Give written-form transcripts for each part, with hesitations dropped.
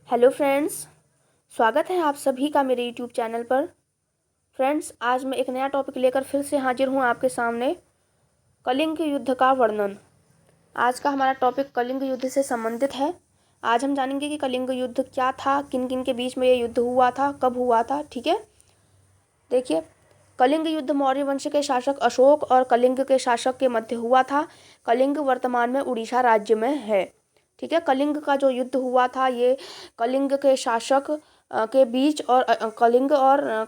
Hello friends, स्वागत है आप सभी का मेरे यूट्यूब चैनल पर। फ्रेंड्स, आज मैं एक नया टॉपिक लेकर फिर से हाजिर हूँ आपके सामने। कलिंग युद्ध का वर्णन। आज का हमारा टॉपिक कलिंग युद्ध से संबंधित है। आज हम जानेंगे कि कलिंग युद्ध क्या था, किन किन के बीच में ये युद्ध हुआ था, कब हुआ था। ठीक है, देखिए, कलिंग युद्ध मौर्य वंश के शासक अशोक और कलिंग के शासक के मध्य हुआ था। कलिंग वर्तमान में उड़ीसा राज्य में है। ठीक है, कलिंग का जो युद्ध हुआ था ये कलिंग के शासक के बीच और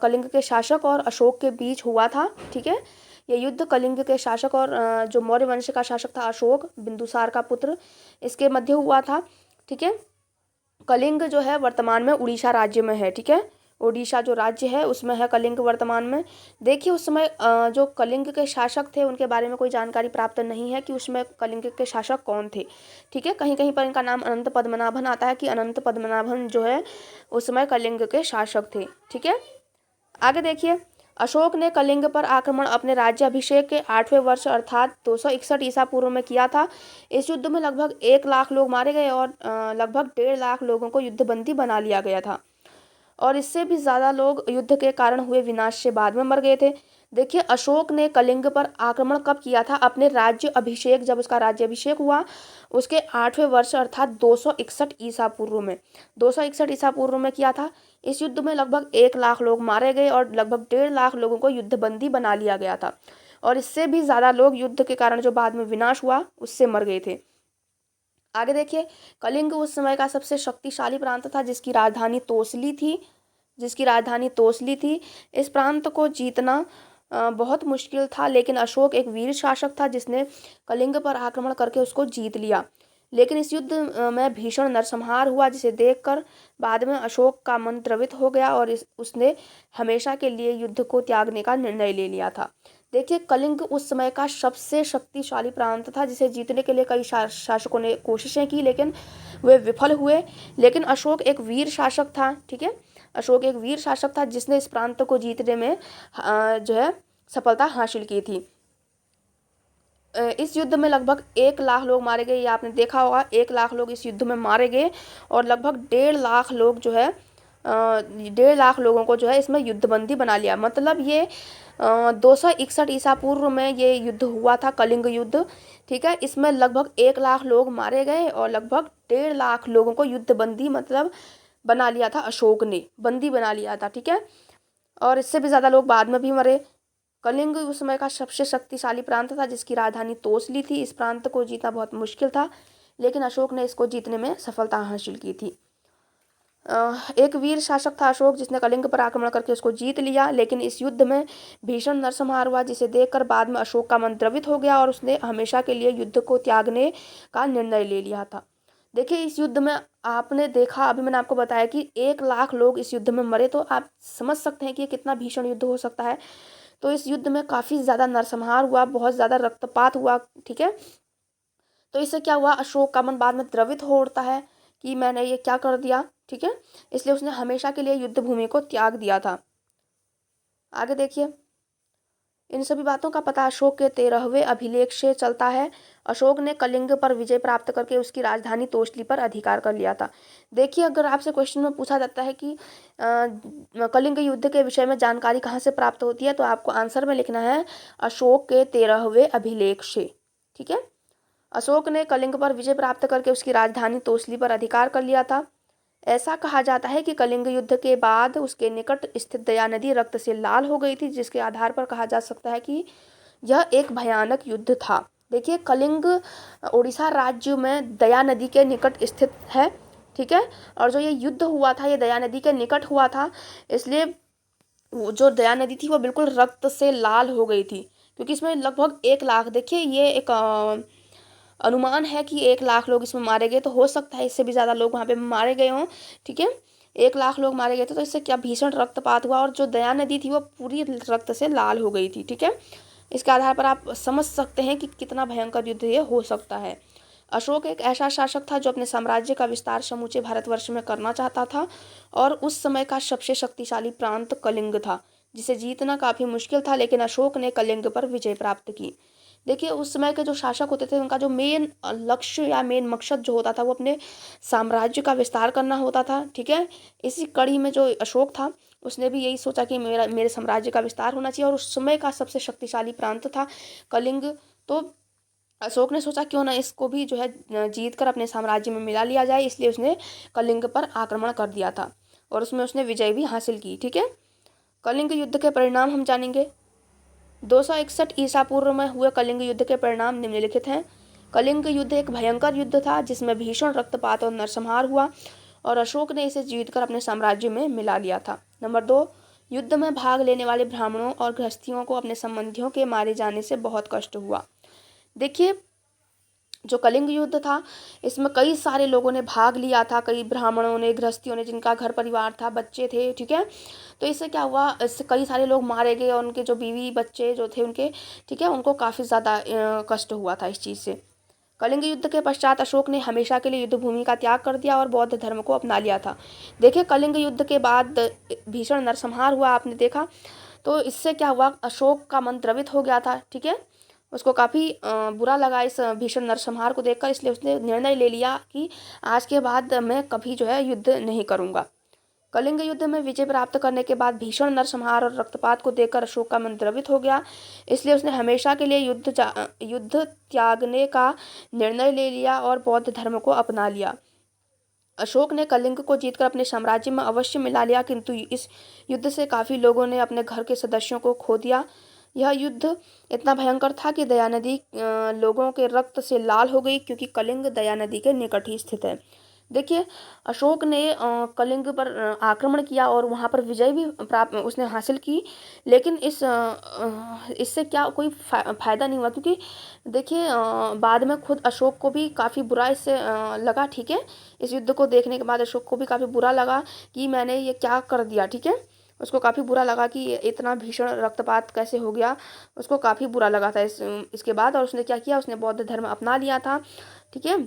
कलिंग के शासक और अशोक के बीच हुआ था। ठीक है, ये युद्ध कलिंग के शासक और जो मौर्य वंश का शासक था अशोक, बिंदुसार का पुत्र, इसके मध्य हुआ था। ठीक है, कलिंग जो है वर्तमान में उड़ीसा राज्य में है। ठीक है, ओडिशा जो राज्य है उसमें है कलिंग वर्तमान में। देखिए, उस समय जो कलिंग के शासक थे उनके बारे में कोई जानकारी प्राप्त नहीं है कि उसमें कलिंग के शासक कौन थे। ठीक है, कहीं कहीं पर इनका नाम अनंत पद्मनाभन आता है कि अनंत पद्मनाभन जो है उस समय कलिंग के शासक थे। ठीक है, आगे देखिए, अशोक ने कलिंग पर आक्रमण अपने राज्य अभिषेक के 8वें वर्ष अर्थात 261 ईसा पूर्व में किया था। इस युद्ध में लगभग 1 लाख लोग मारे गए और लगभग 1.5 लाख लोगों को युद्धबंदी बना लिया गया था, और इससे भी ज़्यादा लोग युद्ध के कारण हुए विनाश से बाद में मर गए थे। देखिए, अशोक ने कलिंग पर आक्रमण कब किया था? अपने राज्य अभिषेक, जब उसका राज्य अभिषेक हुआ उसके 8वें वर्ष अर्थात 261 ईसा पूर्व में, 261 ईसा पूर्व में किया था। इस युद्ध में लगभग 1 लाख लोग मारे गए और लगभग 1.5 लाख लोगों को युद्धबंदी बना लिया गया था, और इससे भी ज़्यादा लोग युद्ध के कारण जो बाद में विनाश हुआ उससे मर गए थे। आगे देखिए, कलिंग उस समय का सबसे शक्तिशाली प्रांत था जिसकी राजधानी तोसली थी। इस प्रांत को जीतना बहुत मुश्किल था, लेकिन अशोक एक वीर शासक था जिसने कलिंग पर आक्रमण करके उसको जीत लिया। लेकिन इस युद्ध में भीषण नरसंहार हुआ, जिसे देखकर बाद में अशोक का मन द्रवित हो गया और उसने हमेशा के लिए युद्ध को त्यागने का निर्णय ले लिया था। देखिए, कलिंग उस समय का सबसे शक्तिशाली प्रांत था जिसे जीतने के लिए कई शासकों ने कोशिशें की, लेकिन वे विफल हुए। लेकिन अशोक एक वीर शासक था। ठीक है, अशोक एक वीर शासक था जिसने इस प्रांत को जीतने में जो है सफलता हासिल की थी। इस युद्ध में लगभग 1 लाख लोग मारे गए, ये आपने देखा होगा। 1 लाख लोग इस युद्ध में मारे गए और लगभग 1.5 लाख लोग जो है 1.5 लाख लोगों को जो है इसमें युद्धबंदी बना लिया। मतलब ये 261 ईसा पूर्व में ये युद्ध हुआ था, कलिंग युद्ध। ठीक है, इसमें लगभग 1 लाख लोग मारे गए और लगभग 1.5 लाख लोगों को युद्धबंदी मतलब बना लिया था, अशोक ने बंदी बना लिया था। ठीक है, और इससे भी ज़्यादा लोग बाद में भी मरे। कलिंग उस समय का सबसे शक्तिशाली प्रांत था जिसकी राजधानी तोसली थी। इस प्रांत को जीतना बहुत मुश्किल था, लेकिन अशोक ने इसको जीतने में सफलता हासिल की थी। एक वीर शासक था अशोक जिसने कलिंग पर आक्रमण करके उसको जीत लिया, लेकिन इस युद्ध में भीषण नरसंहार हुआ जिसे देखकर बाद में अशोक का मन द्रवित हो गया और उसने हमेशा के लिए युद्ध को त्यागने का निर्णय ले लिया था। देखिए, इस युद्ध में आपने देखा, अभी मैंने आपको बताया कि 1 लाख लोग इस युद्ध में मरे, तो आप समझ सकते हैं कि ये कितना भीषण युद्ध हो सकता है। तो इस युद्ध में काफ़ी ज़्यादा नरसंहार हुआ, बहुत ज़्यादा रक्तपात हुआ। ठीक है, तो इससे क्या हुआ, अशोक का मन बाद में द्रवित हो उठता है कि मैंने ये क्या कर दिया। ठीक है, इसलिए उसने हमेशा के लिए युद्ध भूमि को त्याग दिया था। आगे देखिए, इन सभी बातों का पता अशोक के 13वें अभिलेख से चलता है। अशोक ने कलिंग पर विजय प्राप्त करके उसकी राजधानी तोसली पर अधिकार कर लिया था। देखिए, अगर आपसे क्वेश्चन में पूछा जाता है कि कलिंग युद्ध के विषय में जानकारी कहाँ से प्राप्त होती है, तो आपको आंसर में लिखना है अशोक के 13वें अभिलेख से। ठीक है, अशोक ने कलिंग पर विजय प्राप्त करके उसकी राजधानी तोसली पर अधिकार कर लिया था। ऐसा कहा जाता है कि कलिंग युद्ध के बाद उसके निकट स्थित दया नदी रक्त से लाल हो गई थी, जिसके आधार पर कहा जा सकता है कि यह एक भयानक युद्ध था। देखिए, कलिंग उड़ीसा राज्य में दया नदी के निकट स्थित है। ठीक है, और जो ये युद्ध हुआ था ये दया नदी के निकट हुआ था, इसलिए जो दया नदी थी वो बिल्कुल रक्त से लाल हो गई थी, क्योंकि इसमें लगभग 1 लाख, देखिए ये एक अनुमान है कि 1 लाख लोग इसमें मारे गए, तो हो सकता है इससे भी ज़्यादा लोग वहाँ पे मारे गए हों। ठीक है, 1 लाख लोग मारे गए थे, तो इससे क्या भीषण रक्तपात हुआ और जो दया नदी थी वो पूरी रक्त से लाल हो गई थी। ठीक है, इसके आधार पर आप समझ सकते हैं कि कितना भयंकर युद्ध ये हो सकता है। अशोक एक ऐसा शासक था जो अपने साम्राज्य का विस्तार समूचे भारतवर्ष में करना चाहता था, और उस समय का सबसे शक्तिशाली प्रांत कलिंग था जिसे जीतना काफ़ी मुश्किल था, लेकिन अशोक ने कलिंग पर विजय प्राप्त की। देखिए उस समय के जो शासक होते थे उनका जो मेन लक्ष्य या मेन मकसद जो होता था वो अपने साम्राज्य का विस्तार करना होता था, ठीक है। इसी कड़ी में जो अशोक था उसने भी यही सोचा कि मेरे साम्राज्य का विस्तार होना चाहिए, और उस समय का सबसे शक्तिशाली प्रांत था कलिंग। तो अशोक ने सोचा क्यों ना इसको भी जो है जीत कर अपने साम्राज्य में मिला लिया जाए, इसलिए उसने कलिंग पर आक्रमण कर दिया था और उसमें उसने विजय भी हासिल की, ठीक है। कलिंग युद्ध के परिणाम हम जानेंगे। 261 ईसा पूर्व में हुए कलिंग युद्ध के परिणाम निम्नलिखित हैं। कलिंग युद्ध एक भयंकर युद्ध था जिसमें भीषण रक्तपात और नरसंहार हुआ, और अशोक ने इसे जीतकर अपने साम्राज्य में मिला लिया था। नंबर 2, युद्ध में भाग लेने वाले ब्राह्मणों और गृहस्थियों को अपने संबंधियों के मारे जाने से बहुत कष्ट हुआ। देखिए जो कलिंग युद्ध था इसमें कई सारे लोगों ने भाग लिया था, कई ब्राह्मणों ने, गृहस्थियों ने, जिनका घर परिवार था, बच्चे थे, ठीक है। तो इससे क्या हुआ, इससे कई सारे लोग मारे गए और उनके जो बीवी बच्चे जो थे उनके, ठीक है, उनको काफ़ी ज़्यादा कष्ट हुआ था इस चीज़ से। कलिंग युद्ध के पश्चात अशोक ने हमेशा के लिए युद्ध भूमि का त्याग कर दिया और बौद्ध धर्म को अपना लिया था। देखिए कलिंग युद्ध के बाद भीषण नरसंहार हुआ, आपने देखा। तो इससे क्या हुआ, अशोक का मन द्रवित हो गया था, ठीक है। उसको काफ़ी बुरा लगा इस भीषण नरसंहार को देखकर, इसलिए उसने निर्णय ले लिया कि आज के बाद मैं कभी जो है युद्ध नहीं करूँगा। कलिंग युद्ध में विजय प्राप्त करने के बाद भीषण नरसंहार और रक्तपात को देखकर अशोक का मन द्रवित हो गया, इसलिए उसने हमेशा के लिए युद्ध त्यागने का निर्णय ले लिया और बौद्ध धर्म को अपना लिया। अशोक ने कलिंग को जीतकर अपने साम्राज्य में अवश्य मिला लिया, किंतु इस युद्ध से काफ़ी लोगों ने अपने घर के सदस्यों को खो दिया। यह युद्ध इतना भयंकर था कि दया नदी लोगों के रक्त से लाल हो गई, क्योंकि कलिंग दया नदी के निकट ही स्थित है। देखिए अशोक ने कलिंग पर आक्रमण किया और वहाँ पर विजय भी प्राप्त उसने हासिल की, लेकिन इससे क्या कोई फायदा नहीं हुआ, क्योंकि देखिए बाद में खुद अशोक को भी काफ़ी बुरा इससे लगा, ठीक है। इस युद्ध को देखने के बाद अशोक को भी काफ़ी बुरा लगा कि मैंने ये क्या कर दिया, ठीक है। उसको काफ़ी बुरा लगा कि इतना भीषण रक्तपात कैसे हो गया, उसको काफ़ी बुरा लगा था इसके बाद, और उसने क्या किया, उसने बौद्ध धर्म अपना लिया था, ठीक है।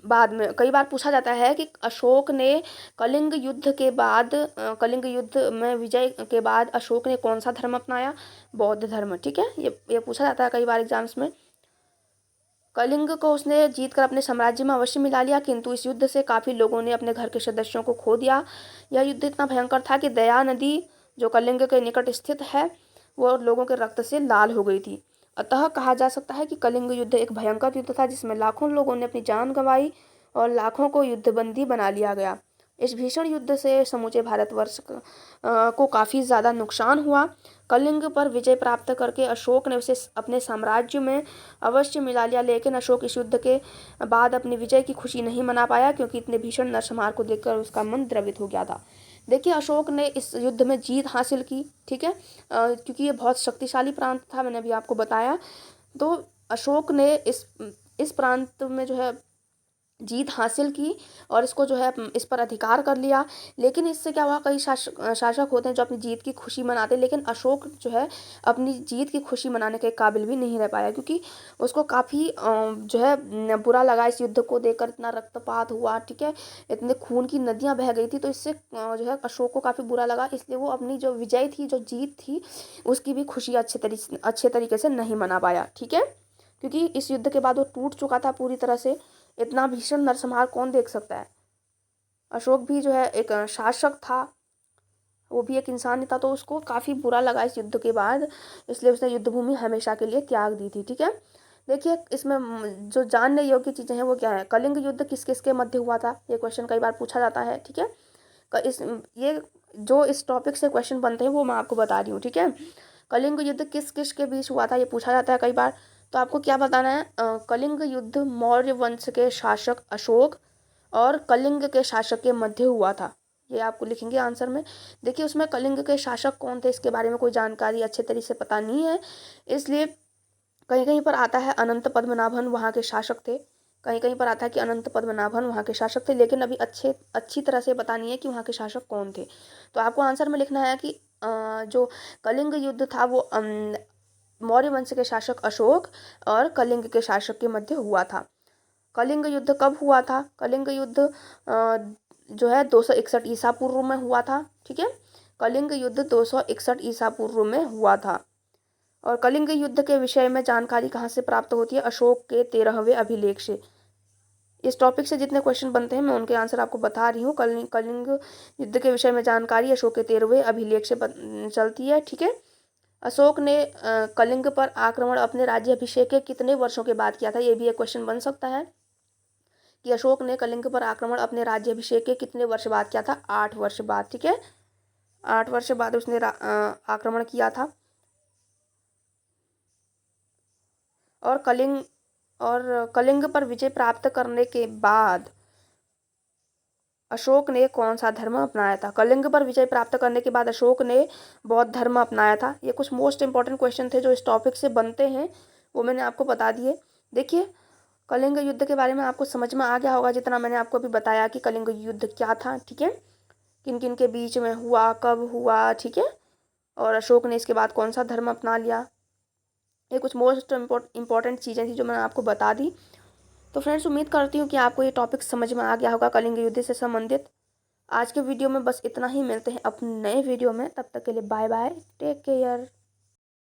बाद में कई बार पूछा जाता है कि अशोक ने कलिंग युद्ध के बाद कलिंग युद्ध में विजय के बाद अशोक ने कौन सा धर्म अपनाया, बौद्ध धर्म, ठीक है। ये पूछा जाता है कई बार एग्जाम्स में। कलिंग को उसने जीतकर अपने साम्राज्य में अवश्य मिला लिया, किंतु इस युद्ध से काफ़ी लोगों ने अपने घर के सदस्यों को खो दिया। यह युद्ध इतना भयंकर था कि दया नदी जो कलिंग के निकट स्थित है वो लोगों के रक्त से लाल हो गई थी। अतः कहा जा सकता है कि कलिंग युद्ध एक भयंकर युद्ध था जिसमें लाखों लोगों ने अपनी जान गंवाई और लाखों को युद्धबंदी बना लिया गया। इस भीषण युद्ध से समूचे भारतवर्ष को काफ़ी ज़्यादा नुकसान हुआ। कलिंग पर विजय प्राप्त करके अशोक ने उसे अपने साम्राज्य में अवश्य मिला लिया, लेकिन अशोक इस युद्ध के बाद अपनी विजय की खुशी नहीं मना पाया, क्योंकि इतने भीषण नरसंहार को देखकर उसका मन द्रवित हो गया था। देखिए अशोक ने इस युद्ध में जीत हासिल की, ठीक है, क्योंकि ये बहुत शक्तिशाली प्रांत था, मैंने अभी आपको बताया। तो अशोक ने इस प्रांत में जो है जीत हासिल की और इसको जो है इस पर अधिकार कर लिया। लेकिन इससे क्या हुआ, कई शासक होते हैं जो अपनी जीत की खुशी मनाते हैं, लेकिन अशोक जो है अपनी जीत की खुशी मनाने के काबिल भी नहीं रह पाया, क्योंकि उसको काफ़ी जो है बुरा लगा इस युद्ध को देखकर, इतना रक्तपात हुआ, ठीक है, इतने खून की नदियाँ बह गई थी। तो इससे जो है अशोक को काफ़ी बुरा लगा, इसलिए वो अपनी जो विजय थी, जो जीत थी, उसकी भी खुशी अच्छे तरीके से नहीं मना पाया, ठीक है, क्योंकि इस युद्ध के बाद वो टूट चुका था पूरी तरह से। इतना भीषण नरसंहार कौन देख सकता है। अशोक भी जो है एक शासक था, वो भी एक इंसान ही था, तो उसको काफ़ी बुरा लगा इस युद्ध के बाद, इसलिए उसने युद्ध भूमि हमेशा के लिए त्याग दी थी, ठीक है। देखिए इसमें जो जानने योग्य चीज़ें हैं वो क्या है, कलिंग युद्ध किस किस के मध्य हुआ था, ये क्वेश्चन कई बार पूछा जाता है, ठीक है। ये जो इस टॉपिक से क्वेश्चन बनते हैं वो मैं आपको बता रही हूँ, ठीक है। कलिंग युद्ध किस किस के बीच हुआ था, ये पूछा जाता है कई बार। तो आपको क्या बताना है, कलिंग युद्ध मौर्य वंश के शासक अशोक और कलिंग के शासक के मध्य हुआ था, ये आपको लिखेंगे आंसर में। देखिए उसमें कलिंग के शासक कौन थे इसके बारे में कोई जानकारी अच्छे तरीके से पता नहीं है, इसलिए कहीं कहीं पर आता है अनंत पद्मनाभन वहाँ के शासक थे, कहीं कहीं पर आता है कि अनंत पद्मनाभन वहाँ के शासक थे, लेकिन अभी अच्छी तरह से बतानी है कि वहाँ के शासक कौन थे। तो आपको आंसर में लिखना है कि जो कलिंग युद्ध था वो मौर्य वंश के शासक अशोक और कलिंग के शासक के मध्य हुआ था। कलिंग युद्ध कब हुआ था, कलिंग युद्ध जो है 261 ईसा पूर्व में हुआ था, ठीक है। कलिंग युद्ध 261 ईसा पूर्व में हुआ था। और कलिंग युद्ध के विषय में जानकारी कहाँ से प्राप्त होती है? अशोक के 13वें अभिलेख से। इस टॉपिक से जितने क्वेश्चन बनते हैं मैं उनके आंसर आपको बता रही हूँ। कलिंग युद्ध के विषय में जानकारी अशोक के 13वें अभिलेख से चलती है, ठीक है। अशोक ने कलिंग पर आक्रमण अपने राज्याभिषेक के कितने वर्षों के बाद किया था? ये भी एक क्वेश्चन बन सकता है कि अशोक ने कलिंग पर आक्रमण अपने राज्याभिषेक के कितने वर्ष बाद किया था? 8 वर्ष बाद, ठीक है। 8 वर्ष बाद उसने आक्रमण किया था। और कलिंग पर विजय प्राप्त करने के बाद अशोक ने कौन सा धर्म अपनाया था? कलिंग पर विजय प्राप्त करने के बाद अशोक ने बौद्ध धर्म अपनाया था। ये कुछ मोस्ट इंपॉर्टेंट क्वेश्चन थे जो इस टॉपिक से बनते हैं, वो मैंने आपको बता दिए। देखिए, कलिंग युद्ध के बारे में आपको समझ में आ गया होगा जितना मैंने आपको अभी बताया कि कलिंग युद्ध क्या था, ठीक है, किन किन के बीच में हुआ, कब हुआ, ठीक है, और अशोक ने इसके बाद कौन सा धर्म अपना लिया। ये कुछ मोस्ट इम्पॉर्टेंट चीज़ें थी जो मैंने आपको बता दी। तो फ्रेंड्स, उम्मीद करती हूँ कि आपको ये टॉपिक समझ में आ गया होगा कलिंग युद्ध से संबंधित। आज के वीडियो में बस इतना ही, मिलते हैं अपने नए वीडियो में, तब तक के लिए बाय बाय, टेक केयर।